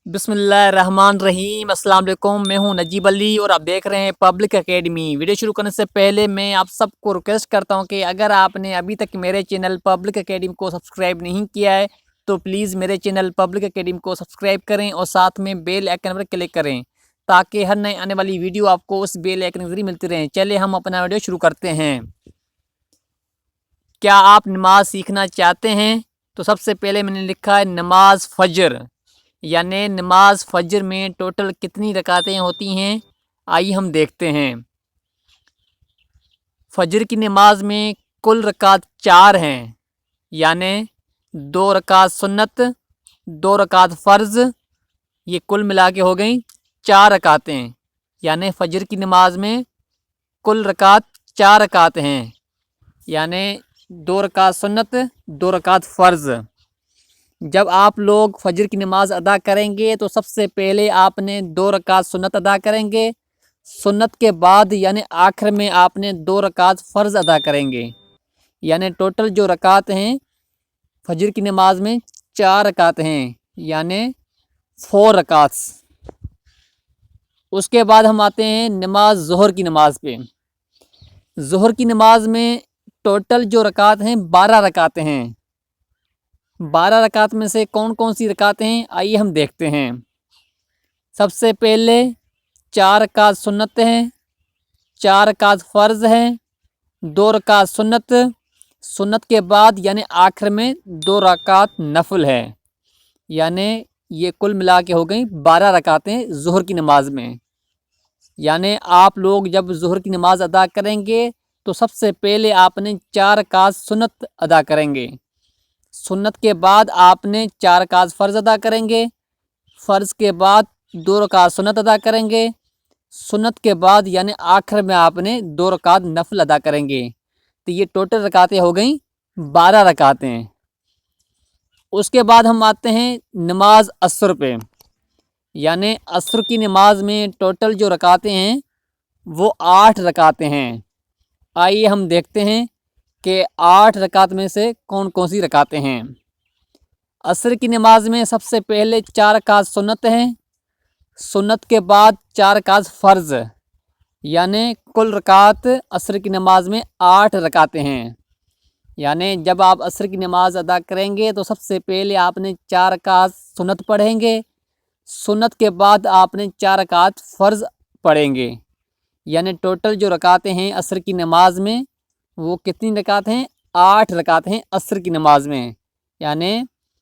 بسم اللہ الرحمن الرحیم۔ السلام علیکم، میں ہوں نجیب علی اور آپ دیکھ رہے ہیں پبلک اکیڈمی۔ ویڈیو شروع کرنے سے پہلے میں آپ سب کو ریکویسٹ کرتا ہوں کہ اگر آپ نے ابھی تک میرے چینل پبلک اکیڈمی کو سبسکرائب نہیں کیا ہے تو پلیز میرے چینل پبلک اکیڈمی کو سبسکرائب کریں اور ساتھ میں بیل آئکن پر کلک کریں تاکہ ہر نئے آنے والی ویڈیو آپ کو اس بیل آئکن کے ذریعے ملتی رہیں۔ چلے ہم اپنا ویڈیو شروع کرتے ہیں۔ کیا آپ نماز سیکھنا چاہتے ہیں؟ تو سب سے پہلے میں نے لکھا ہے نماز فجر، یعنی نماز فجر میں ٹوٹل کتنی رکعتیں ہوتی ہیں، آئیے ہم دیکھتے ہیں۔ فجر کی نماز میں کل رکعت 4 ہیں، یعنی 2 رکعت سنت، 2 رکعت فرض، یہ کل ملا کے ہو گئیں 4 رکعتیں، یعنی فجر کی نماز میں کل رکعت 4 رکعت ہیں، یعنی 2 رکعت سنت، 2 رکعت فرض۔ جب آپ لوگ فجر کی نماز ادا کریں گے تو سب سے پہلے آپ نے 2 رکعت سنت ادا کریں گے، سنت کے بعد یعنی آخر میں آپ نے 2 رکعت فرض ادا کریں گے، یعنی ٹوٹل جو رکعت ہیں فجر کی نماز میں 4 رکعت ہیں، یعنی 4 رکعت۔ اس کے بعد ہم آتے ہیں نماز ظہر کی نماز پہ۔ ظہر کی نماز میں ٹوٹل جو رکعت ہیں 12 رکعتیں ہیں۔ 12 رکعت میں سے کون کون سی رکعتیں ہیں، آئیے ہم دیکھتے ہیں۔ سب سے پہلے 4 رکعت سنت ہیں، 4 رکعت فرض ہیں، 2 رکعت سنت، سنت کے بعد یعنی آخر میں 2 رکعت نفل ہے، یعنی یہ کل ملا کے ہو گئیں 12 رکعتیں ظہر کی نماز میں۔ یعنی آپ لوگ جب ظہر کی نماز ادا کریں گے تو سب سے پہلے آپ نے 4 رکعت سنت ادا کریں گے، سنت کے بعد آپ نے 4 رکعت فرض ادا کریں گے، فرض کے بعد 2 رکعت سنت ادا کریں گے، سنت کے بعد یعنی آخر میں آپ نے 2 رکعت نفل ادا کریں گے، تو یہ ٹوٹل رکعتیں ہو گئیں 12 رکعتیں۔ اس کے بعد ہم آتے ہیں نماز عصر پہ، یعنی عصر کی نماز میں ٹوٹل جو رکعتیں ہیں وہ 8 رکعتیں ہیں۔ آئیے ہم دیکھتے ہیں کہ 8 رکعت میں سے کون کون سی رکعتیں ہیں۔ عصر کی نماز میں سب سے پہلے 4 رکعت سنت ہیں، سنت کے بعد 4 رکعت فرض، یعنی کل رکعت عصر کی نماز میں 8 رکعتیں ہیں۔ یعنی جب آپ عصر کی نماز ادا کریں گے تو سب سے پہلے آپ نے 4 رکعت سنت پڑھیں گے، سنت کے بعد آپ نے 4 رکعت فرض پڑھیں گے، یعنی ٹوٹل جو رکعتیں ہیں عصر کی نماز میں وہ کتنی رکعت ہیں، 8 رکعت ہیں عصر کی نماز میں۔ یعنی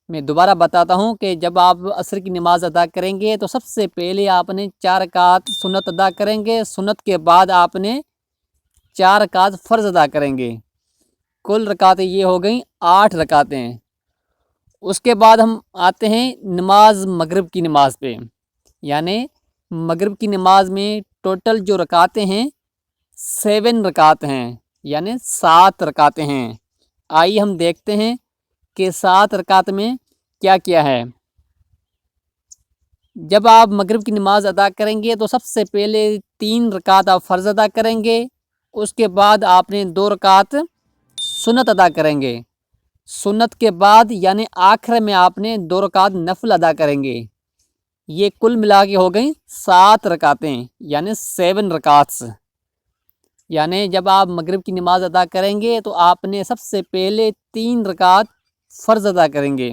میں دوبارہ بتاتا ہوں کہ جب آپ عصر کی نماز ادا کریں گے تو سب سے پہلے آپ نے 4 رکعت سنت ادا کریں گے، سنت کے بعد آپ نے 4 رکعت فرض ادا کریں گے، کل رکعتیں یہ ہو گئیں 8 رکعتیں۔ اس کے بعد ہم آتے ہیں نماز مغرب کی نماز پہ، یعنی مغرب کی نماز میں ٹوٹل جو رکعتیں ہیں 7 رکعت ہیں، یعنی 7 رکعتیں ہیں۔ آئیے ہم دیکھتے ہیں کہ 7 رکعت میں کیا کیا ہے۔ جب آپ مغرب کی نماز ادا کریں گے تو سب سے پہلے 3 رکعت آپ فرض ادا کریں گے، اس کے بعد آپ نے 2 رکعت سنت ادا کریں گے، سنت کے بعد یعنی آخر میں آپ نے 2 رکعت نفل ادا کریں گے، یہ کل ملا کے ہو گئیں 7 رکعتیں، یعنی 7 رکعت۔ یعنی جب آپ مغرب کی نماز ادا کریں گے تو آپ نے سب سے پہلے 3 رکعت فرض ادا کریں گے،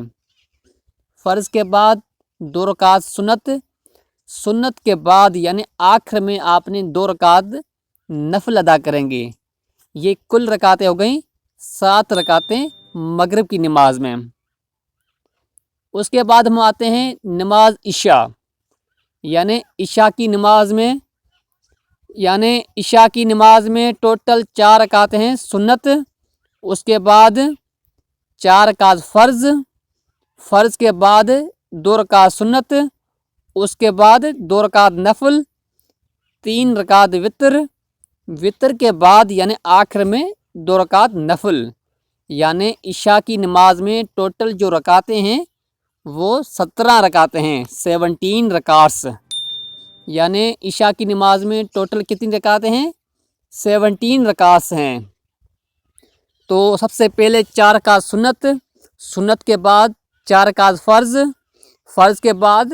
فرض کے بعد 2 رکعت سنت، سنت کے بعد یعنی آخر میں آپ نے 2 رکعت نفل ادا کریں گے، یہ کل رکعتیں ہو گئیں 7 رکعتیں مغرب کی نماز میں۔ اس کے بعد ہم آتے ہیں نماز عشاء، یعنی عشاء کی نماز میں ٹوٹل 4 رکعتیں ہیں سنت، اس کے بعد 4 رکعت فرض کے بعد 2 رکعت سنت، اس کے بعد 2 رکعت نفل، 3 رکعت وطر کے بعد یعنی آخر میں 2 رکعت نفل، یعنی عشاء کی نماز میں ٹوٹل جو رکعتیں ہیں وہ 17 رکعتیں ہیں، 17 رکعتس۔ یعنی عشاء کی نماز میں ٹوٹل کتنی رکعتیں ہیں، 17 رکعتس ہیں۔ تو سب سے پہلے 4 رکعت سنت کے بعد 4 رکعت فرض کے بعد